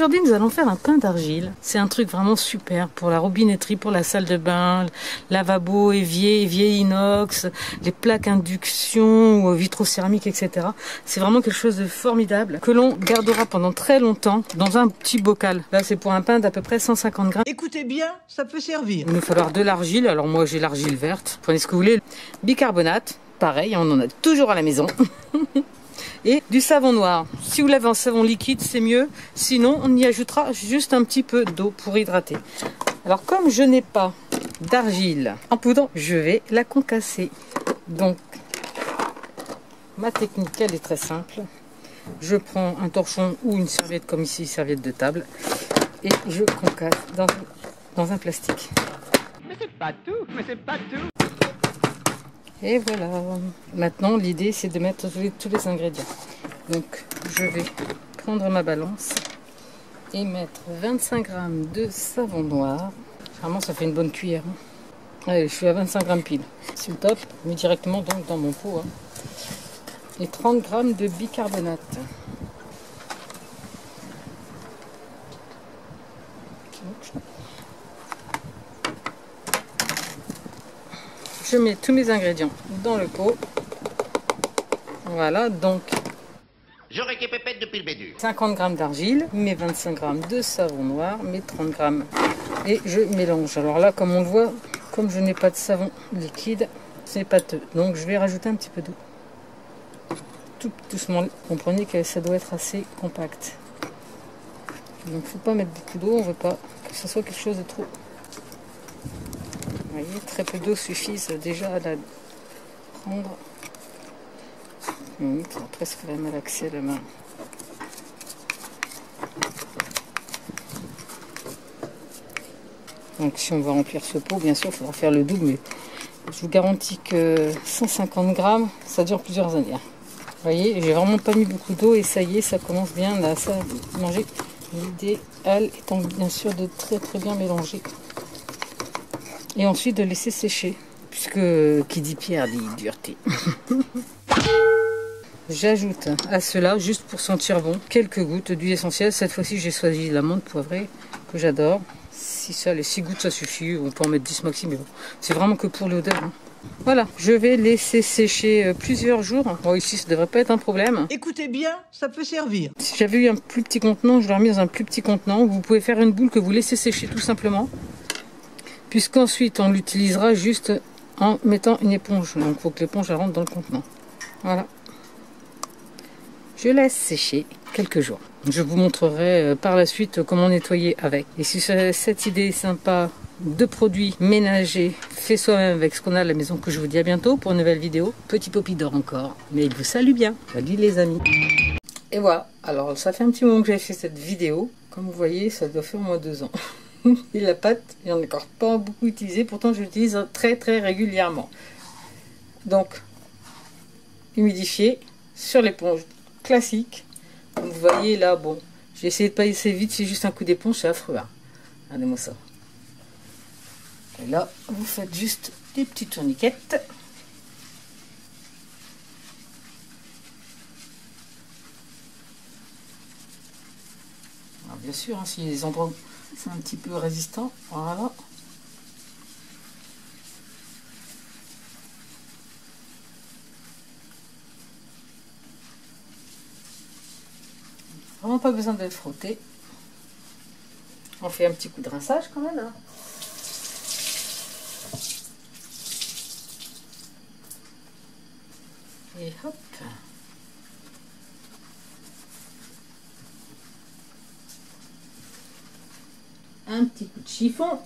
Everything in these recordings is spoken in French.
aujourd'hui, nous allons faire un pain d'argile. C'est un truc vraiment super pour la robinetterie, pour la salle de bain, lavabo, évier inox, les plaques induction ou vitrocéramique, etc. C'est vraiment quelque chose de formidable que l'on gardera pendant très longtemps dans un petit bocal. Là, c'est pour un pain d'à peu près 150 grammes. Écoutez bien, ça peut servir. Il va nous falloir de l'argile. Alors moi, j'ai l'argile verte. Prenez ce que vous voulez. Bicarbonate, pareil, on en a toujours à la maison. Et du savon noir. Si vous l'avez en savon liquide, c'est mieux. Sinon, on y ajoutera juste un petit peu d'eau pour hydrater. Alors, comme je n'ai pas d'argile en poudre, je vais la concasser. Donc, ma technique, elle est très simple. Je prends un torchon ou une serviette comme ici, serviette de table, et je concasse dans un plastique. Mais c'est pas tout, mais c'est pas tout. Et voilà. Maintenant, l'idée, c'est de mettre tous les ingrédients. Donc, je vais prendre ma balance et mettre 25 g de savon noir. Vraiment, ça fait une bonne cuillère. Allez, je suis à 25 g pile. C'est le top. Je mets directement donc dans mon pot. Et 30 g de bicarbonate. Je mets tous mes ingrédients dans le pot. Voilà, donc j'aurais qui pépette depuis le début. 50 g d'argile, mes 25 g de savon noir, mes 30 g. Et je mélange. Alors là, comme on le voit, comme je n'ai pas de savon liquide, c'est pâteux. Donc je vais rajouter un petit peu d'eau. Tout doucement, comprenez que ça doit être assez compact. Donc il ne faut pas mettre beaucoup d'eau, on ne veut pas que ce soit quelque chose de trop. Vous voyez, très peu d'eau suffisent déjà à la prendre. Ça a presque vraiment malaxer la main. Donc si on veut remplir ce pot, bien sûr, il faudra faire le double, mais je vous garantis que 150 g, ça dure plusieurs années. Vous voyez, j'ai vraiment pas mis beaucoup d'eau et ça y est, ça commence bien là, ça manger. L'idéal étant bien sûr de très bien mélanger. Et ensuite de laisser sécher, puisque qui dit pierre dit dureté. J'ajoute à cela, juste pour sentir bon, quelques gouttes d'huile essentielle. Cette fois-ci, j'ai choisi l'amande poivrée, que j'adore. Si ça, les 6 gouttes, ça suffit. On peut en mettre 10 maxi, mais bon, c'est vraiment que pour l'odeur. Voilà, je vais laisser sécher plusieurs jours. Bon, ici, ça ne devrait pas être un problème. Écoutez bien, ça peut servir. Si j'avais eu un plus petit contenant, je l'aurais mis dans un plus petit contenant. Vous pouvez faire une boule que vous laissez sécher tout simplement. Puisqu'ensuite, on l'utilisera juste en mettant une éponge. Donc, il faut que l'éponge rentre dans le contenant. Voilà. Je laisse sécher quelques jours. Je vous montrerai par la suite comment nettoyer avec. Et si cette idée est sympa de produits ménagers fait soi-même avec ce qu'on a à la maison, que je vous dis à bientôt pour une nouvelle vidéo. Petit Poppy dort encore, mais il vous salue bien. Salut les amis. Et voilà, alors ça fait un petit moment que j'ai fait cette vidéo. Comme vous voyez, ça doit faire au moins 2 ans. Et la pâte, il n'y en a encore pas beaucoup utilisé, pourtant je l'utilise très régulièrement. Donc, humidifié sur l'éponge classique. Comme vous voyez là, bon, j'ai essayé de passer vite, c'est juste un coup d'éponge, c'est affreux. Hein. Regardez-moi ça. Et là, vous faites juste des petites tourniquettes. Alors, bien sûr, hein, s'il y a des endroits où c'est un petit peu résistant, voilà. Vraiment pas besoin de le frotter. On fait un petit coup de rinçage quand même. Hein. Et hop. Un petit coup de chiffon.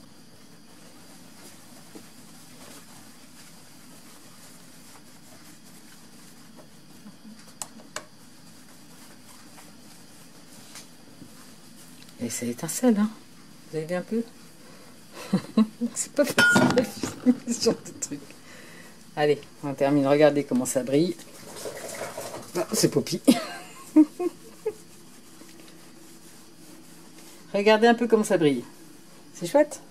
Et ça étincelle, hein. Vous avez vu un peu? C'est pas facile ce genre de truc. Allez, on termine. Regardez comment ça brille. Ah, c'est Poppy. Regardez un peu comment ça brille. C'est chouette.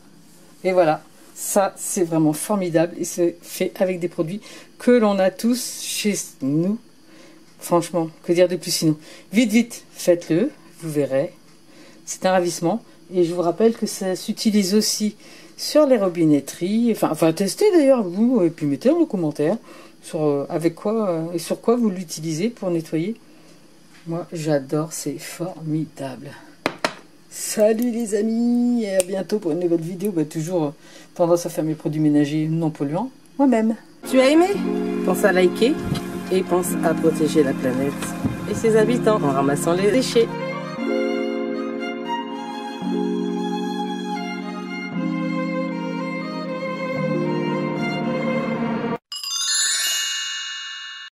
Et voilà. Ça, c'est vraiment formidable. Et c'est fait avec des produits que l'on a tous chez nous. Franchement, que dire de plus sinon? Vite, faites-le. Vous verrez. C'est un ravissement. Et je vous rappelle que ça s'utilise aussi sur les robinetteries. Enfin testez d'ailleurs vous, et puis mettez dans les commentaires sur avec quoi et sur quoi vous l'utilisez pour nettoyer. Moi j'adore, c'est formidable. Salut les amis, et à bientôt pour une nouvelle vidéo. Toujours tendance à faire mes produits ménagers non polluants moi-même. Tu as aimé? Pense à liker et pense à protéger la planète et ses habitants en ramassant les déchets.